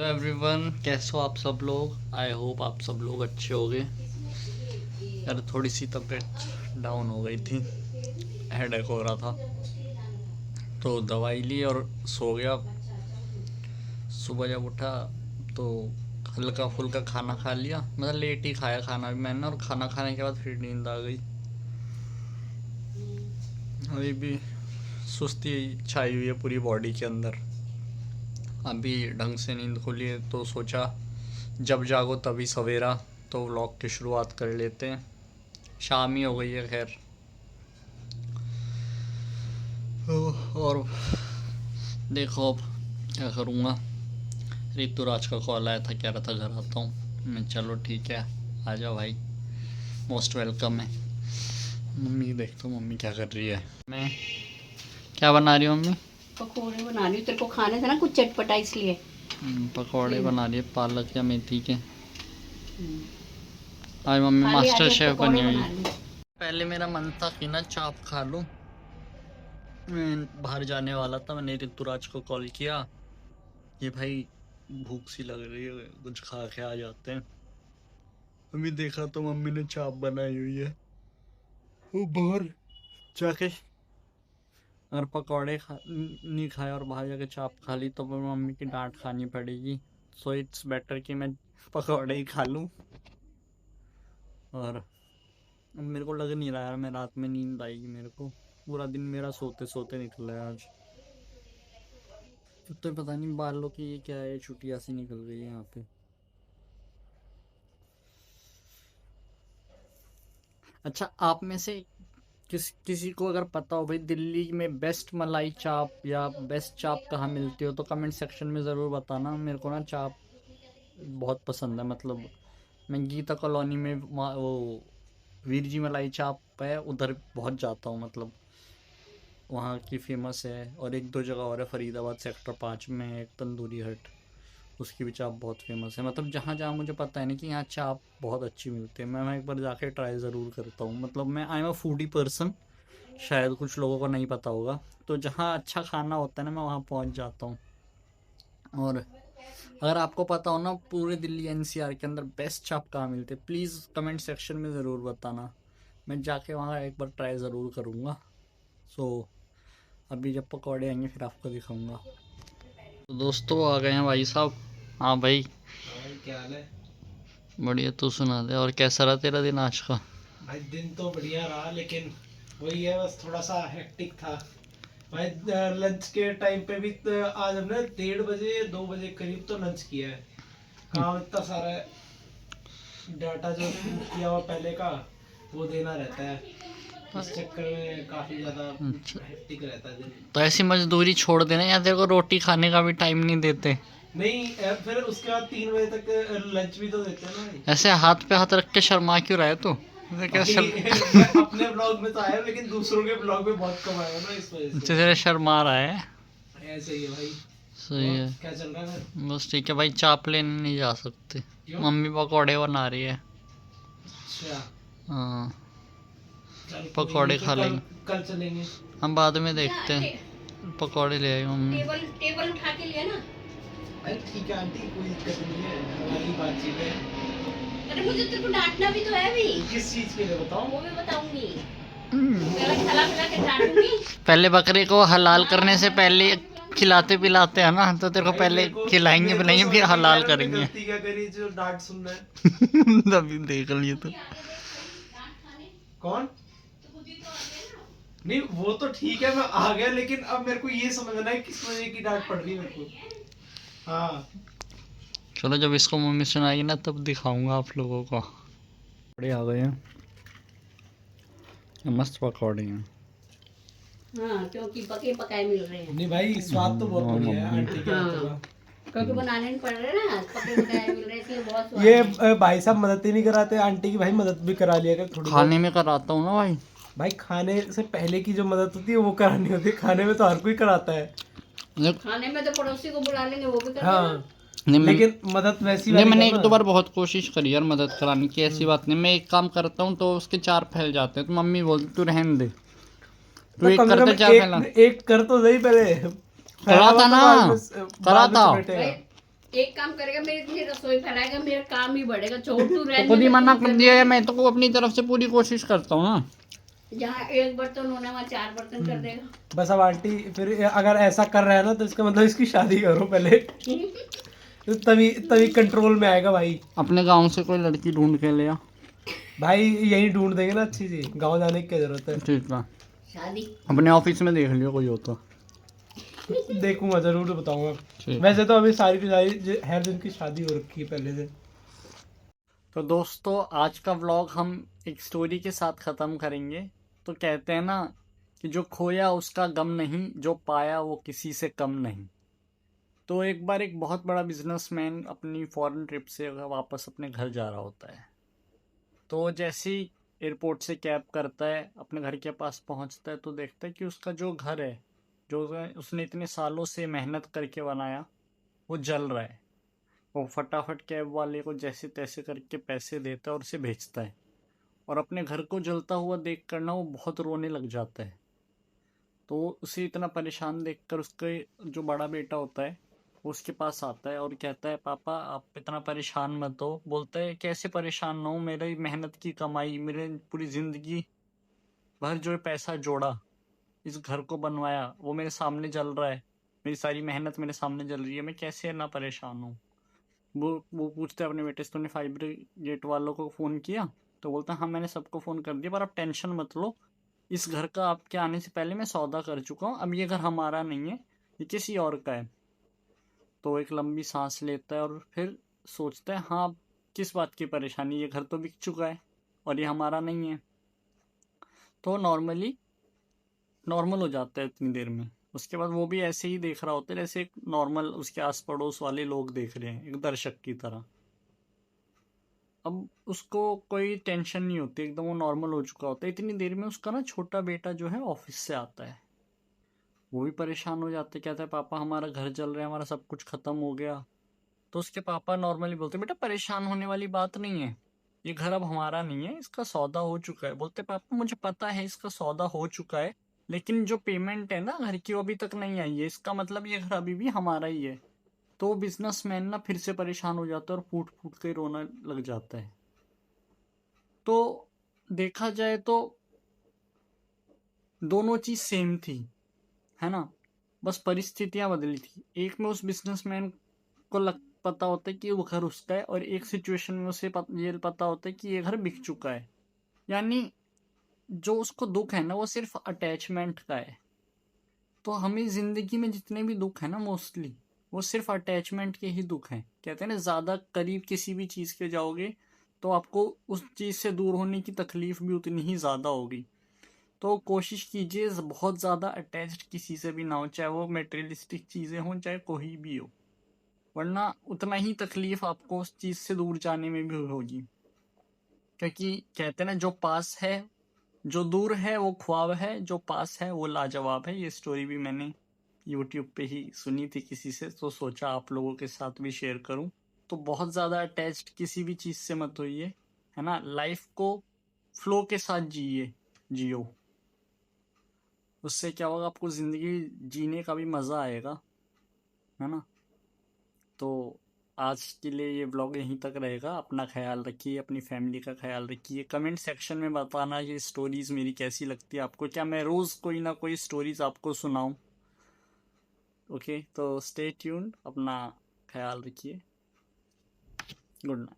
तो एवरीवन, कैसे हो आप सब लोग। आई होप आप सब लोग अच्छे होंगे। यार थोड़ी सी तबीयत डाउन हो गई थी, हेडेक हो रहा था, तो दवाई ली और सो गया। सुबह जब उठा तो हल्का फुल्का खाना खा लिया, मतलब लेट ही खाया खाना भी मैंने, और खाना खाने के बाद फिर नींद आ गई। अभी भी सुस्ती छाई हुई है पूरी बॉडी के अंदर। अभी ढंग से नींद खुली है तो सोचा जब जागो तभी सवेरा, तो व्लॉग की शुरुआत कर लेते हैं। शाम ही हो गई है खैर। और देखो अब क्या करूँगा। ऋतुराज का कॉल आया था, कह रहा था घर आता हूँ। मैं चलो ठीक है आ जाओ भाई, मोस्ट वेलकम है। मम्मी देखता हूँ मम्मी क्या कर रही है। मैं क्या बना रही हूँ मम्मी? पकोड़े बना रही हूँ, तेरे को खाने थे ना कुछ चटपटा इसलिए। पकौड़े बना रही है पालक या मेथी के। आज मम्मी खाली मास्टर आज शेफ पकोड़े बनी हुई बना है। रही पहले मेरा मन था कि ना चाप खा लूं, मैं बाहर जाने वाला था। मैंने ऋतुराज को कॉल किया कि भाई भूख सी लग रही है, कुछ खा के आ जाते हैं। अभी देखा तो मम्मी ने चाप बनाई हुई है, वो बाहर जाके अगर पकौड़े नहीं खाए और बाहर जाके चाप खा ली तो फिर मम्मी की डांट खानी पड़ेगी। सो इट्स बेटर कि मैं पकौड़े ही खा लूं। और अब मेरे को लग नहीं रहा यार मैं रात में नींद आएगी मेरे को। पूरा दिन मेरा सोते सोते निकला है आज। तो पता नहीं बालों की ये क्या है, छुट्टियां सी निकल गई है यहाँ पे। अच्छा, आप में से किसी को अगर पता हो भाई दिल्ली में बेस्ट मलाई चाप या बेस्ट चाप कहाँ मिलती हो तो कमेंट सेक्शन में ज़रूर बताना। मेरे को ना चाप बहुत पसंद है। मतलब मैं गीता कॉलोनी में वो वीर जी मलाई चाप है उधर बहुत जाता हूँ। मतलब वहाँ की फेमस है। और एक दो जगह और है, फरीदाबाद सेक्टर 5 में एक तंदूरी हट, उसकी भी चाप बहुत फेमस है। मतलब जहाँ जहाँ मुझे पता है ना कि यहाँ चाप बहुत अच्छी मिलती है, मैं एक बार जाके ट्राई ज़रूर करता हूँ। मतलब मैं I am a foodie person, शायद कुछ लोगों को नहीं पता होगा। तो जहाँ अच्छा खाना होता है ना मैं वहाँ पहुँच जाता हूँ। और अगर आपको पता हो ना पूरे दिल्ली एनसीआर के अंदर बेस्ट चाप कहाँ मिलते प्लीज़ कमेंट सेक्शन में ज़रूर बताना। मैं जाके वहाँ एक बार ट्राई ज़रूर करूँगा। सो अभी जब पकौड़े आएंगे फिर आपको दिखाऊंगा। तो दोस्तों आ गए हैं भाई साहब। हाँ भाई। हाँ भाई, क्या हाल है? बढ़िया, तू सुना दे। और कैसा रहा तेरा दिन आज का? भाई दिन तो बढ़िया रहा, लेकिन वही है, बस थोड़ा सा हेक्टिक था भाई। लंच के टाइम पे भी तो आज हमने 1:30 2 बजे करीब तो लंच किया है। काम इतना सारा है, डाटा जो किया हुआ पहले का वो देना रहता है, इस चक्कर में काफी ज्यादा अच्छा, हेक्टिक रहता है दिन। तो ऐसी मजदूरी छोड़ देना या तेरे को रोटी खाने का भी टाइम नहीं देते? नहीं, फिर उसके बाद 3 बजे तक लंच भी तो देते हैं ना भाई। ऐसे हाथ पे हाथ रख के शर्मा क्यों रहा है तू? ऐसे क्या भाई मैं अपने ब्लॉग में तो आया हूं, लेकिन दूसरों के ब्लॉग में बहुत कम आया हूं ना, इस वजह से तेरे शर्मा रहा है। ऐसे ही है भाई। सही और है। क्या चल रहा है फिर? बस ठीक है भाई, चाप लेने नहीं जा सकते, क्यों? मम्मी पकौड़े बना रही है। अच्छा, हाँ, चल कोई पकौड़े नहीं, फिर खा कल लेंगे कल चलेंगे। हम, बाद में देखते हैं। पकौड़े ले आई मम्मी। टेबल टेबल उठा के लिया ना। अरे ठीक है आंटी, कोई दिक्कत नहीं है, हमारी बातचीत है। अरे मुझे तेरे को डांटना भी तो है अभी, किस चीज के लिए बताओ? वो भी बताऊंगी। पहले खिला पिला के डांटूंगी। पहले बकरे को हलाल करने से पहले खिलाते पिलाते हैं ना, तो तेरे को भाई पहले खिलाएंगे पिलाएंगे फिर समझ नहीं आ हलाल रहा मैंने करेंगे। गलती क्या करी जो डांट सुन रहा है। तभी देख लिए तो। कौन? नहीं वो तो ठीक है, मैं आ गया, लेकिन अब मेरे को ये समझना है किस वजह की डांट पड़ रही है मेरे को। हाँ चलो जब इसको मम्मी सुनाएगी ना तब दिखाऊंगा आप लोगों को। पकौड़े आ गए हैं, मस्त पकौड़े हैं। हाँ, क्योंकि पके पकाए मिल रहे हैं। नहीं भाई, स्वाद तो बहुत बढ़िया है आंटी के हाथों का। क्योंकि बनाने नहीं पड़ रहे ना, पके पकाए मिल रहे हैं, इसलिए बहुत स्वाद ये है। भाई साहब मदद ही नहीं कराते आंटी की, भाई मदद भी करा लिया कर थोड़ी खाने बहुत। में कराता हूँ ना भाई। भाई खाने से पहले की जो मदद होती है वो करानी होती है, खाने में तो हर कोई कराता है। खाने में तो पड़ोसी को बुला लेंगे, वो भी कर देगा। हाँ नहीं लेकिन मदद वैसी नहीं, वाली मैंने एक करना। दो बार बहुत कोशिश करी यार मदद कराने की, ऐसी बात नहीं। मैं एक काम करता हूँ तो उसके चार फैल जाते हैं, तो मम्मी बोलती तू रहने दे, तू तो एक कम से करते कम चार फैला। एक कर तो सही पहले, करा फैला हुआ था तो ना, करा बाद में था। चपेटेगा। भाई एक काम करेगा, मेरे लिए रसोई फैलाएगा, मेरा काम ही बढ़ेगा। छोड़ तू तो रहने खुद ही दे, मना तू कर दिया है, मैं तो को अपनी तरफ से पूरी कोशिश करता हूँ ना। जहाँ एक बर्तन होना वहाँ 4 बर्तन कर देगा। बस अब आंटी फिर अगर ऐसा कर रहा है ना तो इसका मतलब इसकी शादी करो पहले, तो तभी तभी कंट्रोल में आएगा भाई। अपने गांव से कोई लड़की ढूंढ के ले आ। भाई यही ढूंढ देंगे ना अच्छी सी, गाँव जाने की क्या जरूरत है। ठीक है, शादी अपने ऑफिस में देख लियो कोई हो तो। देखूंगा, जरूर बताऊंगा। ठीक। वैसे तो अभी सारी की सारी हर दिन की शादी हो रखी है पहले से। तो दोस्तों, आज का व्लॉग हम एक स्टोरी के साथ ख़त्म करेंगे। तो कहते हैं ना कि जो खोया उसका गम नहीं, जो पाया वो किसी से कम नहीं। तो एक बार एक बहुत बड़ा बिजनेसमैन अपनी फॉरेन ट्रिप से वापस अपने घर जा रहा होता है। तो जैसे ही एयरपोर्ट से कैब करता है, अपने घर के पास पहुंचता है, तो देखता है कि उसका जो घर है, जो उसने इतने सालों से मेहनत करके बनाया, वो जल रहा है। वो फटाफट कैब वाले को जैसे तैसे करके पैसे देता है और उसे भेजता है। और अपने घर को जलता हुआ देख कर ना वो बहुत रोने लग जाता है। तो उसे इतना परेशान देखकर उसके जो बड़ा बेटा होता है वो उसके पास आता है और कहता है, पापा आप इतना परेशान मत हो। बोलता है, कैसे परेशान ना हो, मेरी मेहनत की कमाई, मेरे पूरी ज़िंदगी भर जो पैसा जोड़ा, इस घर को बनवाया, वो मेरे सामने जल रहा है। मेरी सारी मेहनत मेरे सामने जल रही है, मैं कैसे ना परेशान हूँ। वो पूछते हैं अपने बेटे से, तूने फाइबर गेट वालों को फ़ोन किया? तो बोलता है, हाँ मैंने सबको फ़ोन कर दिया, पर आप टेंशन मत लो, इस घर का आपके आने से पहले मैं सौदा कर चुका हूँ, अब ये घर हमारा नहीं है, ये किसी और का है। तो एक लंबी सांस लेता है और फिर सोचता है, हाँ किस बात की परेशानी, ये घर तो बिक चुका है और ये हमारा नहीं है। तो नॉर्मल हो जाता है इतनी देर में। उसके बाद वो भी ऐसे ही देख रहा होता है जैसे एक नॉर्मल उसके आस पड़ोस वाले लोग देख रहे हैं, एक दर्शक की तरह। अब उसको कोई टेंशन नहीं होती, एकदम वो नॉर्मल हो चुका होता है। इतनी देर में उसका ना छोटा बेटा जो है ऑफिस से आता है। वो भी परेशान हो जाते, कहता है, पापा हमारा घर जल रहा है, हमारा सब कुछ खत्म हो गया। तो उसके पापा नॉर्मली बोलते, बेटा परेशान होने वाली बात नहीं है, ये घर अब हमारा नहीं है, इसका सौदा हो चुका है। बोलते, पापा मुझे पता है इसका सौदा हो चुका है, लेकिन जो पेमेंट है ना घर की वो अभी तक नहीं आई है, इसका मतलब ये घर अभी भी हमारा ही है। तो वो बिजनेसमैन ना फिर से परेशान हो जाता है और फूट फूट के रोना लग जाता है। तो देखा जाए तो दोनों चीज सेम थी, है ना, बस परिस्थितियां बदली थी। एक में उस बिजनेसमैन को पता होता है कि वो घर उसका है, और एक सिचुएशन में उसे ये पता होता है कि ये घर बिक चुका है। यानी जो उसको दुख है ना वो सिर्फ अटैचमेंट का है। तो हमें जिंदगी में जितने भी दुख है ना, मोस्टली वो सिर्फ अटैचमेंट के ही दुख हैं। कहते हैं ना, ज्यादा करीब किसी भी चीज के जाओगे तो आपको उस चीज से दूर होने की तकलीफ भी उतनी ही ज्यादा होगी। तो कोशिश कीजिए बहुत ज़्यादा अटैच्ड किसी से भी ना हो, चाहे वो मेटेरियलिस्टिक चीज़ें हों, चाहे कोई भी हो, वरना उतना ही तकलीफ आपको उस चीज़ से दूर जाने में भी होगी। क्योंकि कहते हैं ना, जो पास है, जो दूर है वो ख्वाब है, जो पास है वो लाजवाब है। ये स्टोरी भी मैंने यूट्यूब पे ही सुनी थी किसी से, तो सोचा आप लोगों के साथ भी शेयर करूं। तो बहुत ज़्यादा अटैच्ड किसी भी चीज़ से मत होइए, है ना, लाइफ को फ्लो के साथ जियो। उससे क्या होगा, आपको ज़िंदगी जीने का भी मज़ा आएगा, है ना। तो आज के लिए ये ब्लॉग यहीं तक रहेगा। अपना ख्याल रखिए, अपनी फैमिली का ख्याल रखिए। कमेंट सेक्शन में बताना ये स्टोरीज़ मेरी कैसी लगती है आपको, क्या मैं रोज़ कोई ना कोई स्टोरीज़ आपको सुनाऊं। ओके, तो स्टे ट्यून्ड, अपना ख्याल रखिए। Good night.